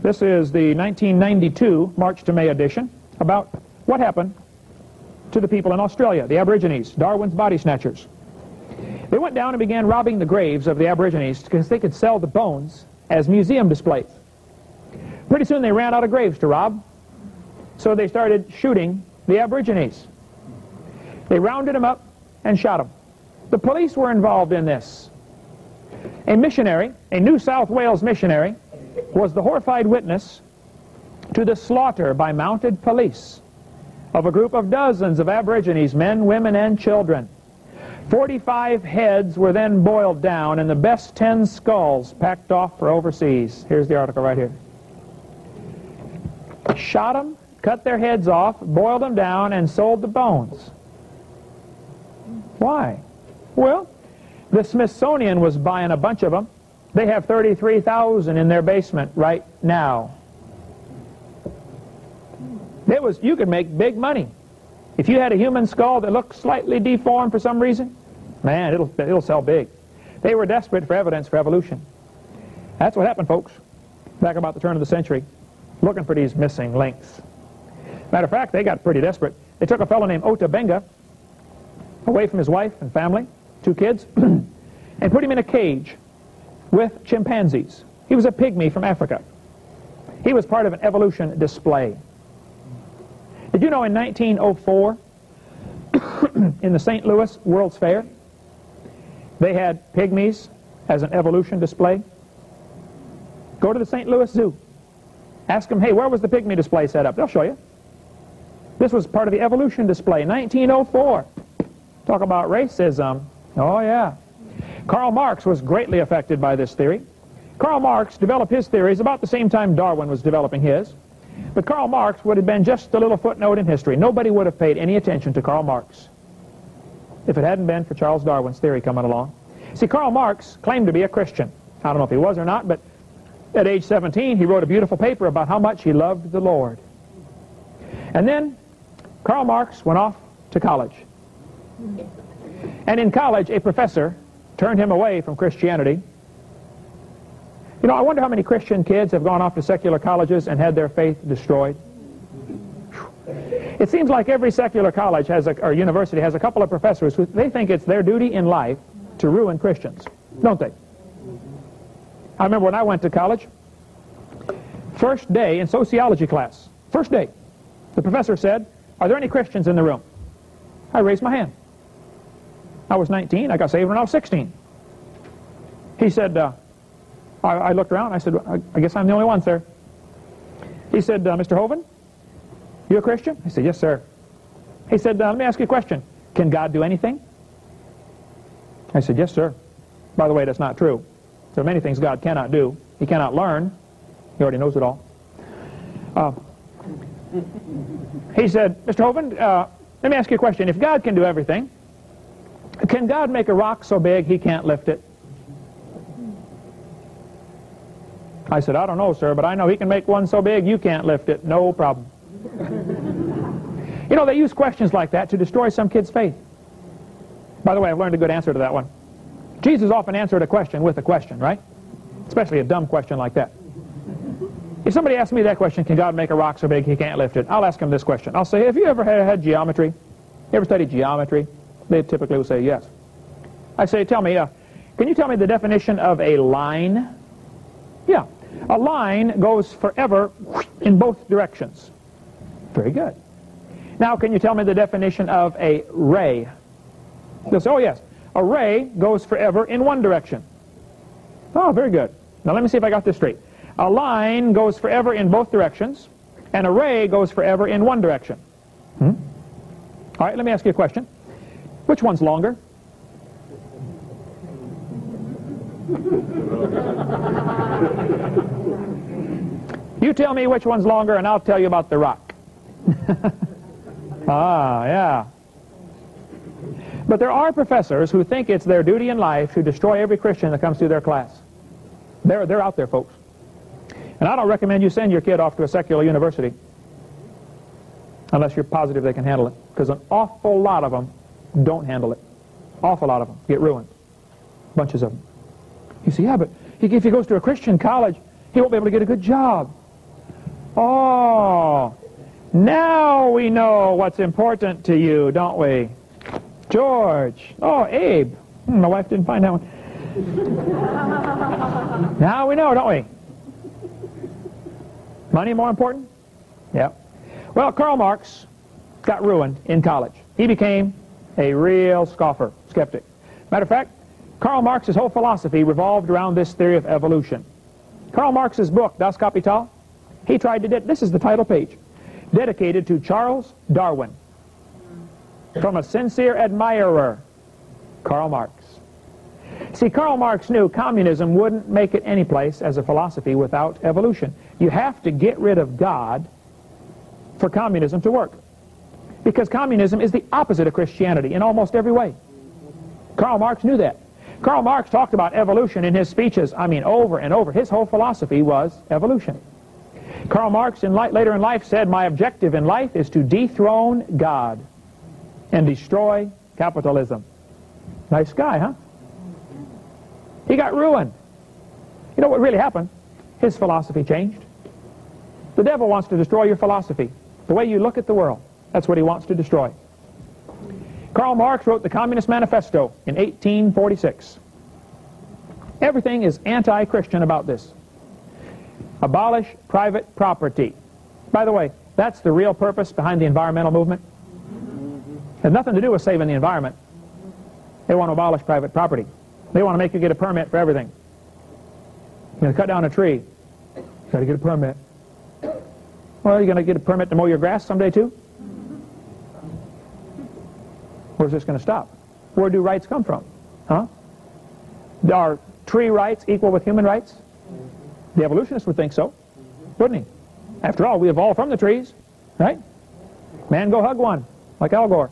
This is the 1992 March to May edition about what happened to the people in Australia, the Aborigines, Darwin's body snatchers. They went down and began robbing the graves of the Aborigines because they could sell the bones as museum displays. Pretty soon they ran out of graves to rob, so they started shooting the Aborigines. They rounded them up and shot them. The police were involved in this. A missionary, a New South Wales missionary, was the horrified witness to the slaughter by mounted police of a group of dozens of Aborigines, men, women, and children. 45 heads were then boiled down and the best 10 skulls packed off for overseas. Here's the article right here. Shot them, cut their heads off, boiled them down, and sold the bones. Why? Well, the Smithsonian was buying a bunch of them. They have 33,000 in their basement right now. You could make big money. If you had a human skull that looked slightly deformed for some reason, man, it'll sell big. They were desperate for evidence for evolution. That's what happened, folks, back about the turn of the century, looking for these missing links. Matter of fact, they got pretty desperate. They took a fellow named Ota Benga away from his wife and family, 2 kids, and put him in a cage with chimpanzees. He was a pygmy from Africa. He was part of an evolution display. Did you know in 1904, in the St. Louis World's Fair, they had pygmies as an evolution display? Go to the St. Louis Zoo. Ask them, hey, where was the pygmy display set up? They'll show you. This was part of the evolution display, 1904. Talk about racism. Oh, yeah. Karl Marx was greatly affected by this theory. Karl Marx developed his theories about the same time Darwin was developing his. But Karl Marx would have been just a little footnote in history. Nobody would have paid any attention to Karl Marx if it hadn't been for Charles Darwin's theory coming along. See, Karl Marx claimed to be a Christian. I don't know if he was or not, but at age 17, he wrote a beautiful paper about how much he loved the Lord. And then Karl Marx went off to college. And in college, a professor turned him away from Christianity. You know, I wonder how many Christian kids have gone off to secular colleges and had their faith destroyed. It seems like every secular college or university has a couple of professors who they think it's their duty in life to ruin Christians, don't they? I remember when I went to college, first day in sociology class, first day, the professor said, are there any Christians in the room? I raised my hand. I was 19. I got saved when I was 16. He said, I looked around. I said, I guess I'm the only one, sir. He said, Mr. Hovind, you a Christian? I said, yes, sir. He said, let me ask you a question. Can God do anything? I said, yes, sir. By the way, that's not true. There are many things God cannot do. He cannot learn. He already knows it all. He said, Mr. Hovind, let me ask you a question. If God can do everything, can God make a rock so big he can't lift it? I said, I don't know, sir, but I know he can make one so big you can't lift it. No problem. You know, they use questions like that to destroy some kid's faith. By the way, I've learned a good answer to that one. Jesus often answered a question with a question, right? Especially a dumb question like that. If somebody asks me that question, can God make a rock so big he can't lift it? I'll ask him this question. I'll say, have you ever had geometry? You ever studied geometry? They typically will say yes. I say, tell me, can you tell me the definition of a line? Yeah. A line goes forever in both directions. Very good. Now, can you tell me the definition of a ray? They'll say, oh, yes. A ray goes forever in one direction. Oh, very good. Now, let me see if I got this straight. A line goes forever in both directions, and a ray goes forever in one direction. All right, let me ask you a question. Which one's longer? You tell me which one's longer, and I'll tell you about the rock. Ah, yeah. But there are professors who think it's their duty in life to destroy every Christian that comes through their class. They're out there, folks. And I don't recommend you send your kid off to a secular university unless you're positive they can handle it, because an awful lot of them don't handle it. Awful lot of them get ruined. Bunches of them. You say, yeah, but if he goes to a Christian college, he won't be able to get a good job. Oh, now we know what's important to you, don't we? George. Oh, Abe. My wife didn't find that one. Now we know, don't we? Money more important? Yeah. Well, Karl Marx got ruined in college. He became a real scoffer, skeptic. Matter of fact, Karl Marx's whole philosophy revolved around this theory of evolution. Karl Marx's book, Das Kapital, he tried to this is the title page, dedicated to Charles Darwin, from a sincere admirer, Karl Marx. See, Karl Marx knew communism wouldn't make it any place as a philosophy without evolution. You have to get rid of God for communism to work, because communism is the opposite of Christianity in almost every way. Karl Marx knew that. Karl Marx talked about evolution in his speeches, I mean, over and over. His whole philosophy was evolution. Karl Marx later in life said, my objective in life is to dethrone God and destroy capitalism. Nice guy, huh? He got ruined. You know what really happened? His philosophy changed. The devil wants to destroy your philosophy. The way you look at the world, that's what he wants to destroy. Karl Marx wrote the Communist Manifesto in 1846. Everything is anti-Christian about this. Abolish private property. By the way, that's the real purpose behind the environmental movement. It has nothing to do with saving the environment. They want to abolish private property. They want to make you get a permit for everything. You're going to cut down a tree. You've got to get a permit. Well, you're going to get a permit to mow your grass someday too? Where's this going to stop? Where do rights come from? Huh? Are tree rights equal with human rights? The evolutionist would think so, wouldn't he? After all, we evolved from the trees, right? Man, go hug one, like Al Gore.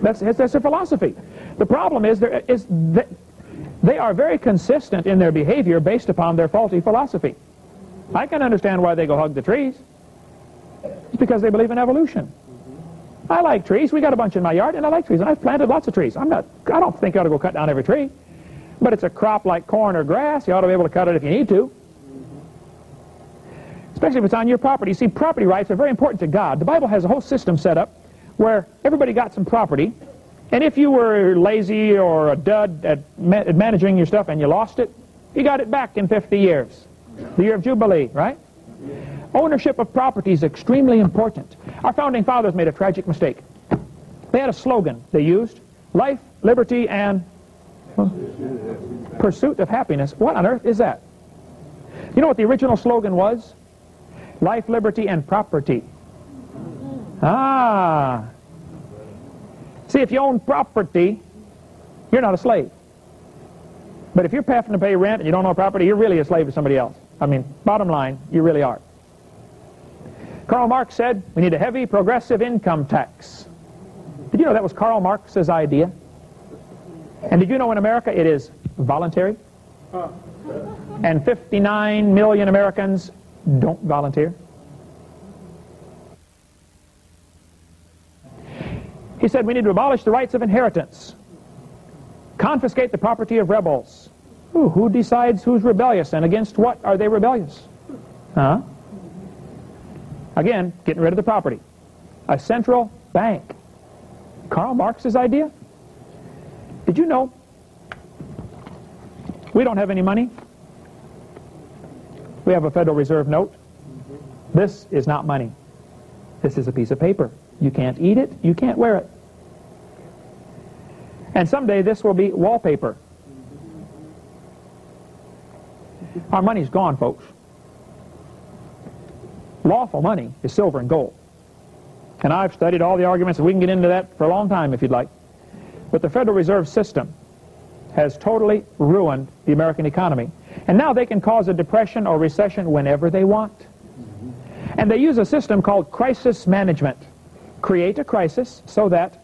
That's their philosophy. The problem is that they are very consistent in their behavior based upon their faulty philosophy. I can understand why they go hug the trees. It's because they believe in evolution. I like trees. We got a bunch in my yard, and I like trees, and I've planted lots of trees. I don't think you ought to go cut down every tree. But it's a crop like corn or grass. You ought to be able to cut it if you need to. Especially if it's on your property. You see, property rights are very important to God. The Bible has a whole system set up where everybody got some property, and if you were lazy or a dud at managing your stuff and you lost it, you got it back in 50 years. The year of Jubilee, right? Ownership of property is extremely important. Our founding fathers made a tragic mistake. They had a slogan they used: life, liberty, and pursuit of happiness. What on earth is that? You know what the original slogan was? Life, liberty, and property. Ah. See, if you own property, you're not a slave. But if you're having to pay rent and you don't own property, you're really a slave to somebody else. I mean, bottom line, you really are. Karl Marx said we need a heavy progressive income tax. Did you know that was Karl Marx's idea? And did you know in America it is voluntary? And 59 million Americans don't volunteer? He said we need to abolish the rights of inheritance, confiscate the property of rebels. Ooh, who decides who's rebellious and against what are they rebellious? Huh? Again, getting rid of the property. A central bank. Karl Marx's idea? Did you know we don't have any money? We have a Federal Reserve note. This is not money. This is a piece of paper. You can't eat it. You can't wear it. And someday this will be wallpaper. Our money's gone, folks. Lawful money is silver and gold. And I've studied all the arguments, and we can get into that for a long time if you'd like. But the Federal Reserve System has totally ruined the American economy. And now they can cause a depression or recession whenever they want. And they use a system called crisis management. Create a crisis so that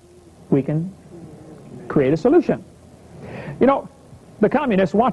we can create a solution. You know, the communists want